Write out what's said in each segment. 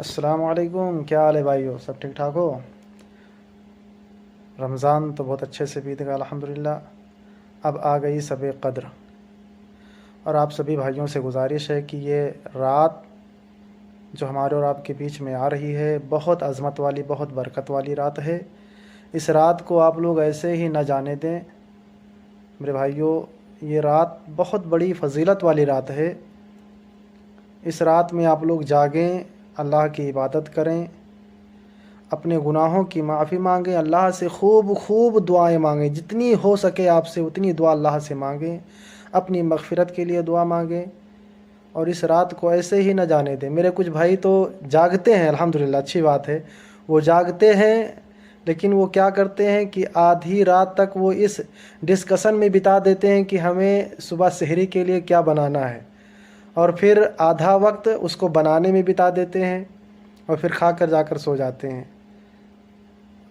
अस्सलाम वालेकुम, क्या हाल है भाइयों? सब ठीक ठाक हो? रमज़ान तो बहुत अच्छे से बीत गया अल्हम्दुलिल्लाह। अब आ गई शब क़द्र और आप सभी भाइयों से गुजारिश है कि ये रात जो हमारे और आपके बीच में आ रही है बहुत अज़मत वाली, बहुत बरकत वाली रात है। इस रात को आप लोग ऐसे ही न जाने दें मेरे भाइयों। ये रात बहुत बड़ी फ़जीलत वाली रात है। इस रात में आप लोग जागें, अल्लाह की इबादत करें, अपने गुनाहों की माफ़ी मांगें, अल्लाह से खूब खूब दुआएं मांगें, जितनी हो सके आपसे उतनी दुआ अल्लाह से मांगें, अपनी मग़फ़िरत के लिए दुआ मांगें और इस रात को ऐसे ही न जाने दें। मेरे कुछ भाई तो जागते हैं, अल्हम्दुलिल्लाह अच्छी बात है, वो जागते हैं, लेकिन वो क्या करते हैं कि आधी रात तक वो इस डिस्कशन में बिता देते हैं कि हमें सुबह सहरी के लिए क्या बनाना है, और फिर आधा वक्त उसको बनाने में बिता देते हैं और फिर खा कर जाकर सो जाते हैं।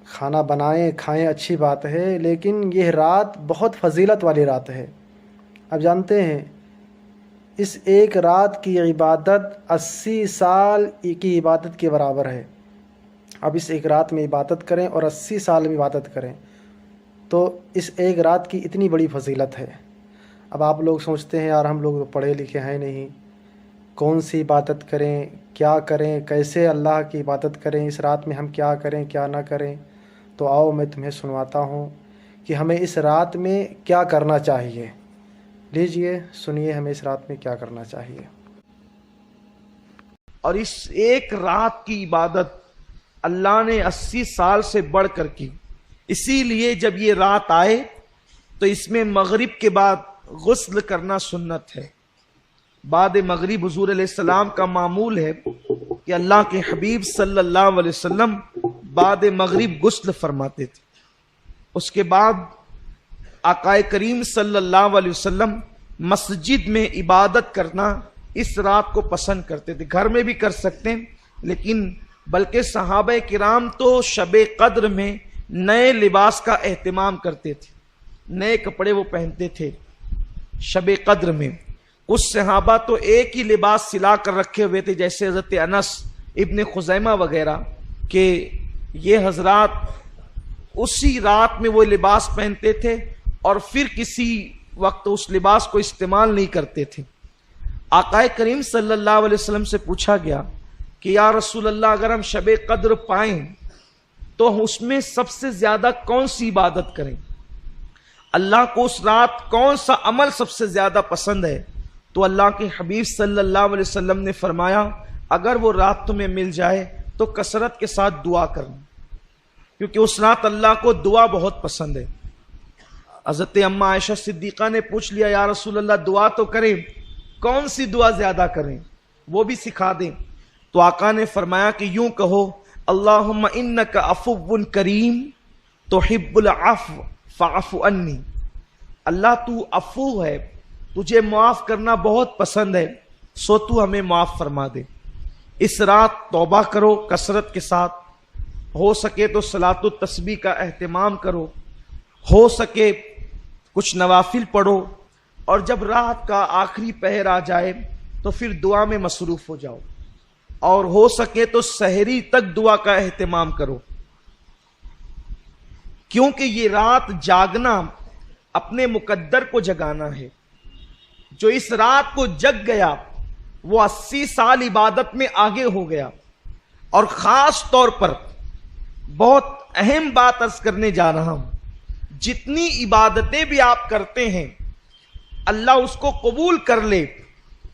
खाना बनाएं खाएं अच्छी बात है, लेकिन यह रात बहुत फ़जीलत वाली रात है। अब जानते हैं इस एक रात की इबादत 80 साल की इबादत के बराबर है। अब इस एक रात में इबादत करें और 80 साल में इबादत करें तो इस एक रात की इतनी बड़ी फ़जीलत है। अब आप लोग सोचते हैं यार हम लोग तो पढ़े लिखे हैं नहीं, कौन सी इबादत करें, क्या करें, कैसे अल्लाह की इबादत करें, इस रात में हम क्या करें क्या ना करें। तो आओ मैं तुम्हें सुनवाता हूँ कि हमें इस रात में क्या करना चाहिए। लीजिए सुनिए हमें इस रात में क्या करना चाहिए। और इस एक रात की इबादत अल्लाह ने 80 साल से बढ़कर की। इसीलिए जब ये रात आए तो इसमें मगरिब के बाद गुस्ल करना सुन्नत है। बाद मगरिब हुजूर अलैहिस्सलाम का मामूल है कि अल्लाह के हबीब सल्लल्लाहु अलैहि वसल्लम बाद मगरिब गुस्ल फरमाते थे। उसके बाद आकाए करीम सल्लल्लाहु अलैहि वसल्लम मस्जिद में इबादत करना इस रात को पसंद करते थे। घर में भी कर सकते हैं, लेकिन बल्कि सहाबा किराम तो शबे कद्र में नए लिबास का एहतमाम करते थे, नए कपड़े वो पहनते थे शबे कद्र में। कुछ सहाबा तो एक ही लिबास सिला कर रखे हुए थे, जैसे हज़रत अनस इब्न खुज़ैमा वगैरह के ये हजरात उसी रात में वो लिबास पहनते थे और फिर किसी वक्त उस लिबास को इस्तेमाल नहीं करते थे। आकाए करीम सल्लल्लाहु अलैहि वसल्लम से पूछा गया कि या रसूल अल्लाह, अगर हम शबे कद्र पाएं तो उसमें सबसे ज्यादा कौन सी इबादत करें, अल्लाह को उस रात कौन सा अमल सबसे ज्यादा पसंद है? तो अल्लाह के हबीब सल्लल्लाहु अलैहि वसल्लम ने फरमाया, अगर वो रात तुम्हें मिल जाए तो कसरत के साथ दुआ करना, क्योंकि उस रात अल्लाह को दुआ बहुत पसंद है। हज़रत अम्मा आयशा सिद्दीक़ा ने पूछ लिया, या रसूल अल्लाह दुआ तो करें, कौन सी दुआ ज्यादा करें, वो भी सिखा दें। तो आका ने फरमाया कि यूं कहो, अल्लाहुम्मा इन्नका अफ़ुव्वुन करीम तुहिब्बुल अफ़्व फ़अफ़ु अन्नी। अल्लाह तू अफ़ू है, तुझे माफ करना बहुत पसंद है, सो तू हमें माफ फरमा दे। इस रात तौबा करो कसरत के साथ, हो सके तो सलातुत तस्बीह का एहतमाम करो, हो सके कुछ नवाफिल पढ़ो, और जब रात का आखिरी पहर आ जाए तो फिर दुआ में मसरूफ हो जाओ, और हो सके तो सहरी तक दुआ का एहतमाम करो। क्योंकि ये रात जागना अपने मुकद्दर को जगाना है। जो इस रात को जग गया वो 80 साल इबादत में आगे हो गया। और खास तौर पर बहुत अहम बात अर्ज करने जा रहा हूं, जितनी इबादतें भी आप करते हैं अल्लाह उसको कबूल कर ले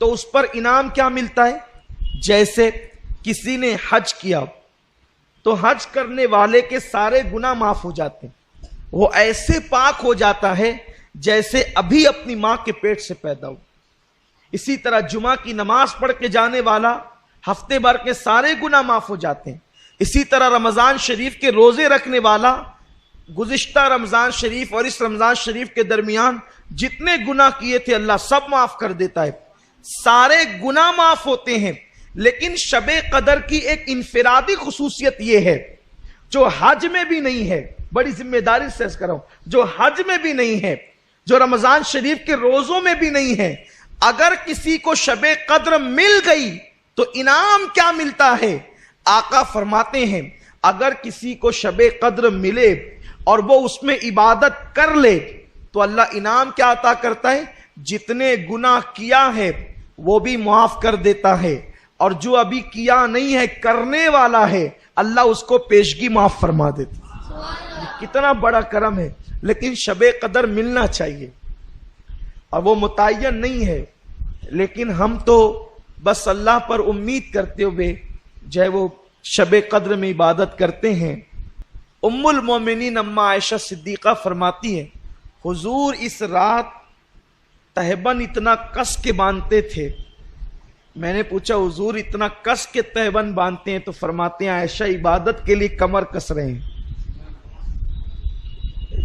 तो उस पर इनाम क्या मिलता है? जैसे किसी ने हज किया तो हज करने वाले के सारे गुनाह माफ हो जाते हैं, वो ऐसे पाक हो जाता है जैसे अभी अपनी मां के पेट से पैदा हो। इसी तरह जुमा की नमाज पढ़ के जाने वाला हफ्ते भर के सारे गुनाह माफ हो जाते हैं। इसी तरह रमजान शरीफ के रोजे रखने वाला गुज़िश्ता रमजान शरीफ और इस रमजान शरीफ के दरमियान जितने गुनाह किए थे अल्लाह सब माफ कर देता है, सारे गुनाह माफ होते हैं। लेकिन शबे कदर की एक इनफिरादी खुसूसियत यह है, जो हज में भी नहीं है, बड़ी जिम्मेदारी से कर रहा हूं, जो हज में भी नहीं है, जो रमजान शरीफ के रोजों में भी नहीं है, अगर किसी को शबे कद्र मिल गई तो इनाम क्या मिलता है? آقا فرماتے ہیں اگر کسی کو شب قدر ملے اور وہ اس میں عبادت کر لے تو اللہ انعام کیا عطا کرتا ہے؟ جتنے گناہ کیا ہے وہ بھی معاف کر دیتا ہے، اور جو ابھی کیا نہیں ہے کرنے والا ہے اللہ اس کو پیشگی معاف فرما دیتا ہے۔ کتنا بڑا کرم ہے۔ لیکن شب قدر ملنا چاہیے، اور وہ متعین نہیں ہے، لیکن ہم تو بس اللہ پر امید کرتے ہوئے جو ہے وہ شب قدر میں عبادت کرتے ہیں۔ ام المومنین اما عائشہ صدیقہ فرماتی ہے حضور اس رات تہبند اتنا کس کے باندھتے تھے۔ میں نے پوچھا حضور اتنا کس کے تہبند باندھتے ہیں؟ تو فرماتے ہیں عائشہ عبادت کے لیے کمر کس رہے ہیں۔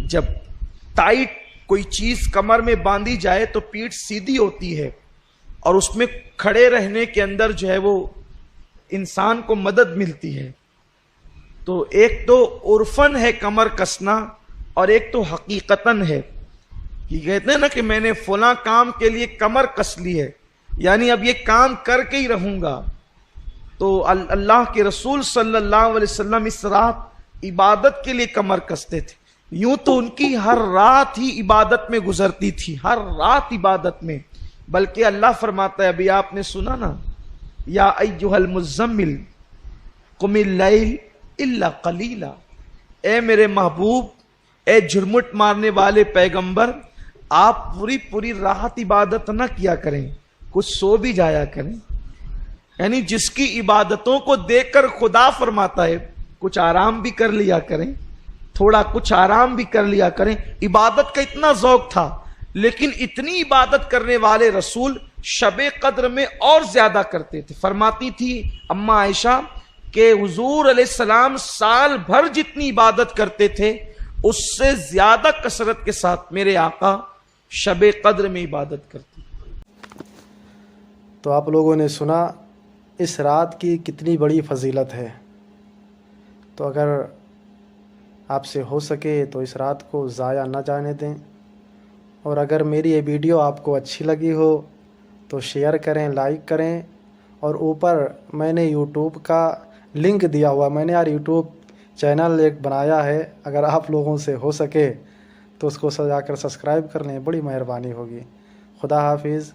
جب ٹائٹ کوئی چیز کمر میں باندھی جائے تو پیٹھ سیدھی ہوتی ہے، اور اس میں کھڑے رہنے کے اندر جو ہے وہ انسان کو مدد ملتی ہے۔ تو ایک تو عرفن ہے کمر کسنا، اور ایک تو حقیقتاً ہے کہ کہتے ہیں نا کہ میں نے فلاں کام کے لیے کمر کس لی ہے، یعنی اب یہ کام کر کے ہی رہوں گا۔ تو اللہ کے رسول صلی اللہ علیہ وسلم اس رات عبادت کے لیے کمر کستے تھے۔ یوں تو ان کی ہر رات ہی عبادت میں گزرتی تھی، ہر رات عبادت میں، بلکہ اللہ فرماتا ہے ابھی آپ نے سنا نا، یا ایھا المزمل قم اللیل الا قلیلا، اے میرے محبوب، اے جھرمٹ مارنے والے پیغمبر، آپ پوری رات عبادت نہ کیا کریں، کچھ سو بھی جایا کریں۔ یعنی جس کی عبادتوں کو دیکھ کر خدا فرماتا ہے کچھ آرام بھی کر لیا کریں، تھوڑا کچھ آرام بھی کر لیا کریں۔ عبادت کا اتنا ذوق تھا، لیکن اتنی عبادت کرنے والے رسول شب قدر میں اور زیادہ کرتے تھے۔ فرماتی تھی اما عائشہ کہ حضور علیہ السلام سال بھر جتنی عبادت کرتے تھے اس سے زیادہ کثرت کے ساتھ میرے آقا شب قدر میں عبادت کرتے۔ تو آپ لوگوں نے سنا اس رات کی کتنی بڑی فضیلت ہے، تو اگر آپ سے ہو سکے تو اس رات کو ضائع نہ جانے دیں، اور اگر میری یہ ویڈیو آپ کو اچھی لگی ہو تو شیئر کریں، لائک کریں، اور اوپر میں نے یوٹیوب کا لنک دیا ہوا، میں نے یار یوٹیوب چینل ایک بنایا ہے، اگر آپ لوگوں سے ہو سکے تو اس کو سجا کر سبسکرائب کر لیں، بڑی مہربانی ہوگی۔ خدا حافظ۔